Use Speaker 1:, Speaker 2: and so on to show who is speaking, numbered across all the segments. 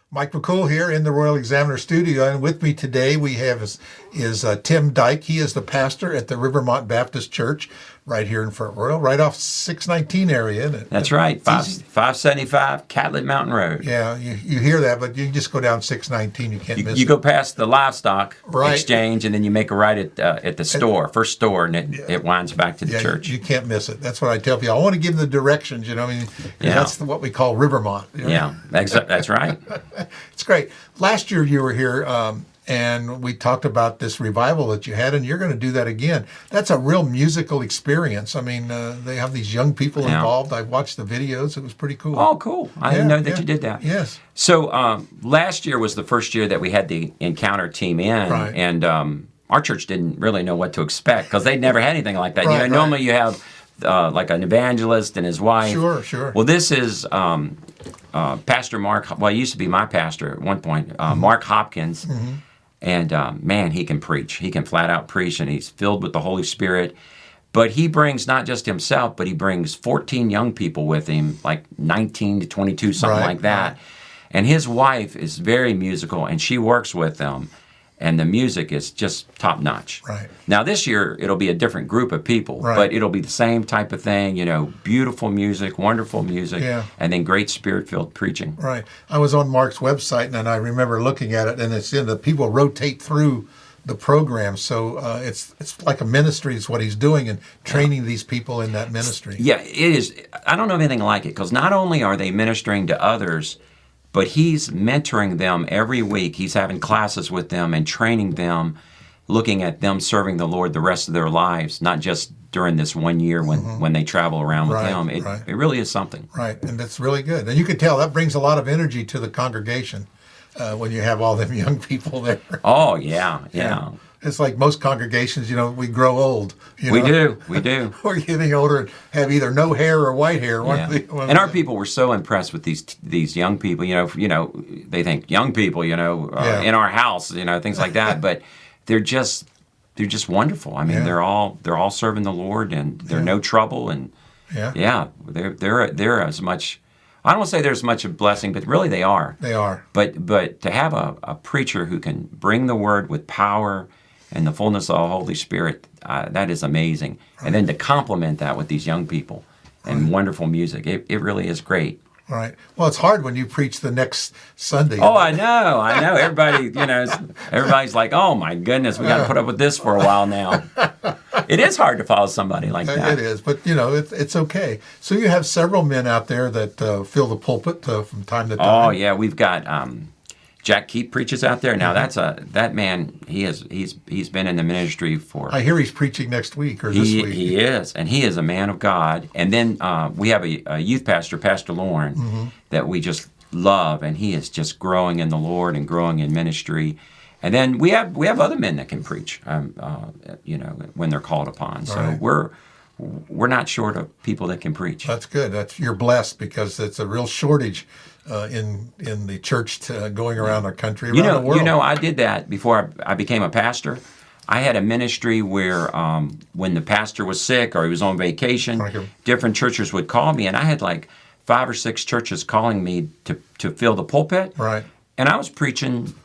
Speaker 1: Mike McCool here in the Royal Examiner Studio, and with me today we have is Tim Dyke. He is the pastor at the Rivermont Baptist Church right here in Fort Royal, right off 619 area, isn't it?
Speaker 2: That's right, 575 Catlett Mountain Road.
Speaker 1: Yeah, you hear that, but you can just go down 619. You can't miss it.
Speaker 2: You go past the livestock
Speaker 1: Right.
Speaker 2: exchange, and then you make a right at the store, first store, and it winds back to the church.
Speaker 1: You can't miss it. That's what I tell people. I want to give them the directions, you know. I mean, 'cause that's what we call Rivermont. You know?
Speaker 2: Yeah, that's right.
Speaker 1: It's great. Last year you were here, and we talked about this revival that you had, and you're going to do that again. That's a real musical experience. I mean, they have these young people involved. I watched the videos. It was pretty cool.
Speaker 2: Oh, cool. I didn't know that you did that.
Speaker 1: Yes.
Speaker 2: So last year was the first year that we had the Encounter team in,
Speaker 1: Right.
Speaker 2: and our church didn't really know what to expect because they'd never had anything like that.
Speaker 1: Right,
Speaker 2: Normally you have like an evangelist and his wife.
Speaker 1: Sure.
Speaker 2: Well, this is Pastor Mark. Well, he used to be my pastor at one point, Mark Hopkins. Mm-hmm. And man, he can preach. He can flat out preach, and he's filled with the Holy Spirit. But he brings not just himself, but he brings 14 young people with him, like 19 to 22, something like that. Right. And his wife is very musical, and she works with them. And the music is just top notch.
Speaker 1: Right.
Speaker 2: Now this year it'll be a different group of people, but it'll be the same type of thing. Beautiful music, wonderful music, and then great spirit-filled preaching.
Speaker 1: Right. I was on Mark's website, and I remember looking at it, and it's in the people rotate through the program, so it's like a ministry is what he's doing and training these people in that ministry.
Speaker 2: Yeah, it is. I don't know of anything like it because not only are they ministering to others, but he's mentoring them every week. He's having classes with them and training them, looking at them serving the Lord the rest of their lives, not just during this 1 year when they travel around with him. It really is something.
Speaker 1: Right, and that's really good. And you can tell that brings a lot of energy to the congregation when you have all them young people there.
Speaker 2: Oh, yeah.
Speaker 1: It's like most congregations, we grow old.
Speaker 2: We do.
Speaker 1: We're getting older and have either no hair or white hair.
Speaker 2: And our people were so impressed with these young people. They think young people, in our house, things like that. But they're just wonderful. I mean, they're all serving the Lord, and they're no trouble. And they're as much. I don't want to say there's much of a blessing, but really they are.
Speaker 1: They are.
Speaker 2: But to have a preacher who can bring the word with power and the fullness of the Holy Spirit, that is amazing. Right. And then to complement that with these young people and wonderful music, it really is great.
Speaker 1: Right. Well, it's hard when you preach the next Sunday.
Speaker 2: Oh, I know. Everybody, everybody's like, oh my goodness, we got to put up with this for a while now. It is hard to follow somebody like that.
Speaker 1: It is, but it's okay. So you have several men out there that fill the pulpit from time to time.
Speaker 2: Oh yeah, we've got Jack Keep preaches out there. Now that man. He's been in the ministry for.
Speaker 1: I hear he's preaching next week or this week.
Speaker 2: He is, and he is a man of God. And then we have a youth pastor, Pastor Lauren, that we just love, and he is just growing in the Lord and growing in ministry. And then we have other men that can preach, when they're called upon. So we're not short of people that can preach.
Speaker 1: That's good. You're blessed because it's a real shortage in the church going around our country, around the world.
Speaker 2: I did that before I became a pastor. I had a ministry where when the pastor was sick or he was on vacation, different churches would call me, and I had like 5 or 6 churches calling me to fill the pulpit.
Speaker 1: Right.
Speaker 2: And I was preaching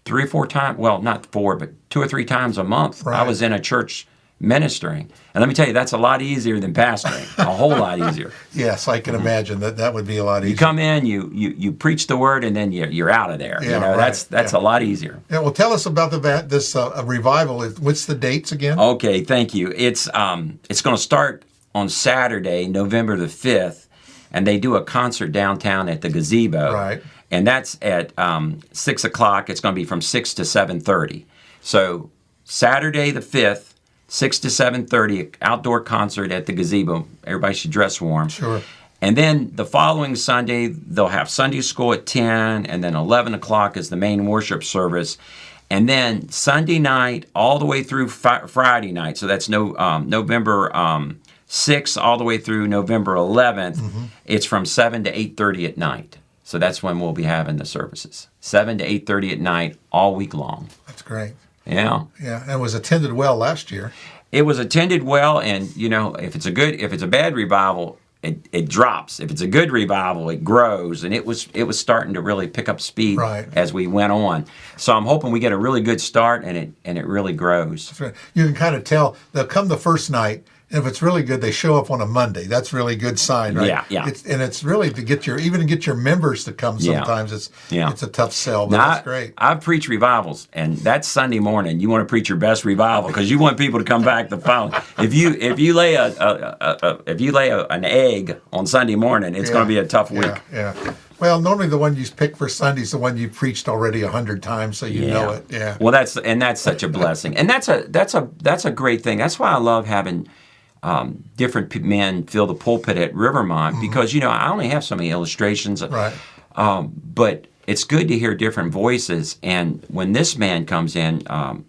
Speaker 2: 3 or 4 times, well, not 4, but 2 or 3 times a month. Right. I was in a church ministering. And let me tell you, that's a lot easier than pastoring, a whole lot easier.
Speaker 1: Yes, I can imagine that would be a lot easier.
Speaker 2: You come in, you preach the word, and then you're out of there. That's a lot easier.
Speaker 1: Yeah, well, tell us about this revival. What's the dates again?
Speaker 2: Okay, thank you. It's going to start on Saturday, November the 5th, and they do a concert downtown at the gazebo.
Speaker 1: Right.
Speaker 2: And that's at 6 o'clock. It's going to be from 6 to 7:30. So Saturday the 5th, 6 to 7:30, outdoor concert at the gazebo. Everybody should dress warm.
Speaker 1: Sure.
Speaker 2: And then the following Sunday, they'll have Sunday school at 10, and then 11 o'clock is the main worship service. And then Sunday night all the way through Friday night, so that's November 6th all the way through November 11th, it's from 7 to 8:30 at night. So that's when we'll be having the services. 7 to 8:30 at night, all week long.
Speaker 1: That's great.
Speaker 2: Yeah.
Speaker 1: Yeah, and it was attended well last year.
Speaker 2: It was attended well, and if it's a bad revival, it drops. If it's a good revival, it grows, and it was starting to really pick up speed
Speaker 1: Right.
Speaker 2: as we went on. So I'm hoping we get a really good start, and it really grows.
Speaker 1: That's right. You can kind of tell they'll come the first night. If it's really good, they show up on a Monday. That's really good sign, right?
Speaker 2: Yeah.
Speaker 1: It's really to get your members to come. Sometimes it's a tough sell, but that's great.
Speaker 2: I've preached revivals, and that's Sunday morning. You want to preach your best revival because you want people to come back the following. If you lay an egg on Sunday morning, it's going to be a tough week.
Speaker 1: Yeah. Well, normally the one you pick for Sunday is the one you preached already 100 times, so you know it. Yeah.
Speaker 2: Well, that's such a blessing, and that's a great thing. That's why I love having different men fill the pulpit at Rivermont, because I only have so many illustrations.
Speaker 1: Right.
Speaker 2: But it's good to hear different voices. And when this man comes in,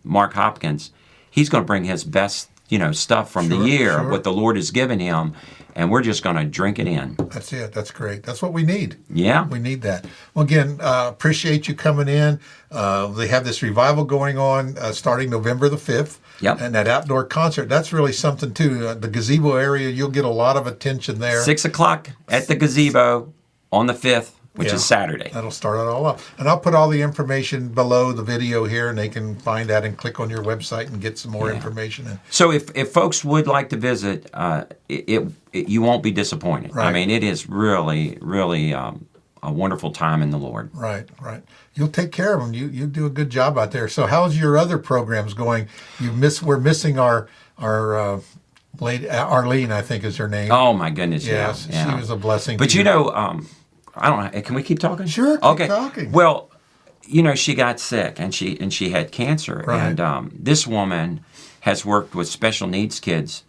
Speaker 2: Mark Hopkins, he's going to bring his best stuff from the year, what the Lord has given him, and we're just going to drink it in.
Speaker 1: That's it. That's great. That's what we need.
Speaker 2: Yeah.
Speaker 1: We need that. Well, again, appreciate you coming in. They have this revival going on starting November the 5th.
Speaker 2: Yep.
Speaker 1: And that outdoor concert, that's really something, too. The gazebo area, you'll get a lot of attention there.
Speaker 2: 6 o'clock at the gazebo on the 5th, which is Saturday.
Speaker 1: That'll start it all up. And I'll put all the information below the video here, and they can find that and click on your website and get some more information.
Speaker 2: So if folks would like to visit, you won't be disappointed.
Speaker 1: Right.
Speaker 2: I mean, it is really, really a wonderful time in the Lord.
Speaker 1: Right. You'll take care of them. You do a good job out there. So how's your other programs going? We're missing our lady Arlene, I think is her name.
Speaker 2: Oh my goodness!
Speaker 1: Yes,
Speaker 2: yeah.
Speaker 1: She was a blessing.
Speaker 2: But I don't know. Can we keep talking?
Speaker 1: Sure. Keep talking.
Speaker 2: Well, she got sick and she had cancer,
Speaker 1: right.
Speaker 2: And this woman has worked with special needs kids,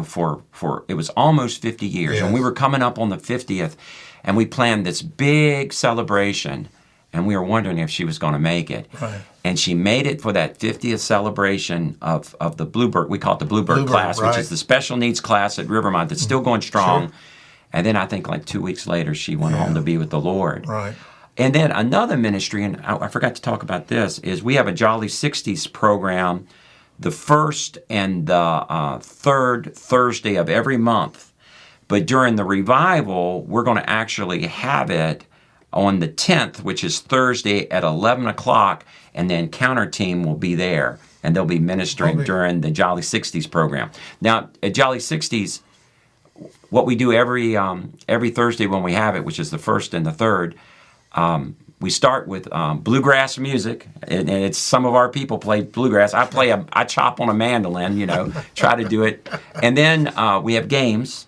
Speaker 2: for it was almost 50 years,
Speaker 1: yes.
Speaker 2: And we were coming up on the 50th, and we planned this big celebration. And we were wondering if she was going to make it.
Speaker 1: Right.
Speaker 2: And she made it for that 50th celebration of the Bluebird. We call it the Bluebird class,
Speaker 1: right.
Speaker 2: which is the special needs class at Rivermont that's still going strong.
Speaker 1: Sure.
Speaker 2: And then I think like 2 weeks later, she went home to be with the Lord.
Speaker 1: Right.
Speaker 2: And then another ministry, and I forgot to talk about this, is we have a Jolly 60s program the first and the third Thursday of every month. But during the revival, we're going to actually have it on the 10th, which is Thursday at 11 o'clock, and the Encounter team will be there, and they'll be ministering during the Jolly 60s program. Now, at Jolly 60s, what we do every Thursday when we have it, which is the first and the third, we start with bluegrass music, and it's some of our people play bluegrass. I chop on a mandolin, try to do it. And then we have games,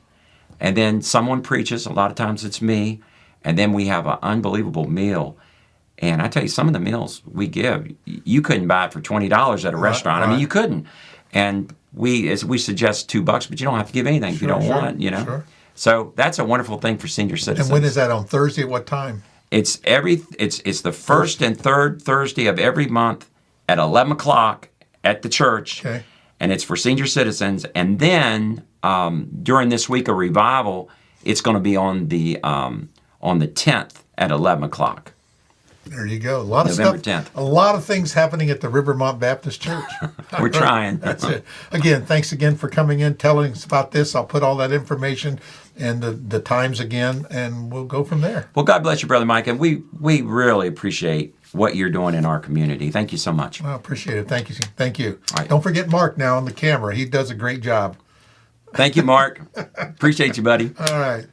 Speaker 2: and then someone preaches. A lot of times it's me. And then we have an unbelievable meal. And I tell you, some of the meals we give, you couldn't buy it for $20 at a restaurant.
Speaker 1: Right.
Speaker 2: I mean, you couldn't. And we suggest $2, but you don't have to give anything if you don't want,
Speaker 1: Sure.
Speaker 2: So that's a wonderful thing for senior citizens.
Speaker 1: And when is that, on Thursday? At what time?
Speaker 2: It's the first and third Thursday of every month at 11 o'clock at the church.
Speaker 1: Okay.
Speaker 2: And it's for senior citizens. And then during this week of revival, it's going to be on the 10th at 11 o'clock.
Speaker 1: There you go. A lot of
Speaker 2: November
Speaker 1: stuff.
Speaker 2: 10th.
Speaker 1: A lot of things happening at the Rivermont Baptist Church.
Speaker 2: We're trying.
Speaker 1: That's it. Again, thanks again for coming in, telling us about this. I'll put all that information and the times again, and we'll go from there.
Speaker 2: Well, God bless you, Brother Mike, and we really appreciate what you're doing in our community. Thank you so much.
Speaker 1: Well, appreciate it. Thank you. Thank you.
Speaker 2: All right.
Speaker 1: Don't forget Mark now on the camera. He does a great job.
Speaker 2: Thank you, Mark. Appreciate you, buddy.
Speaker 1: All right.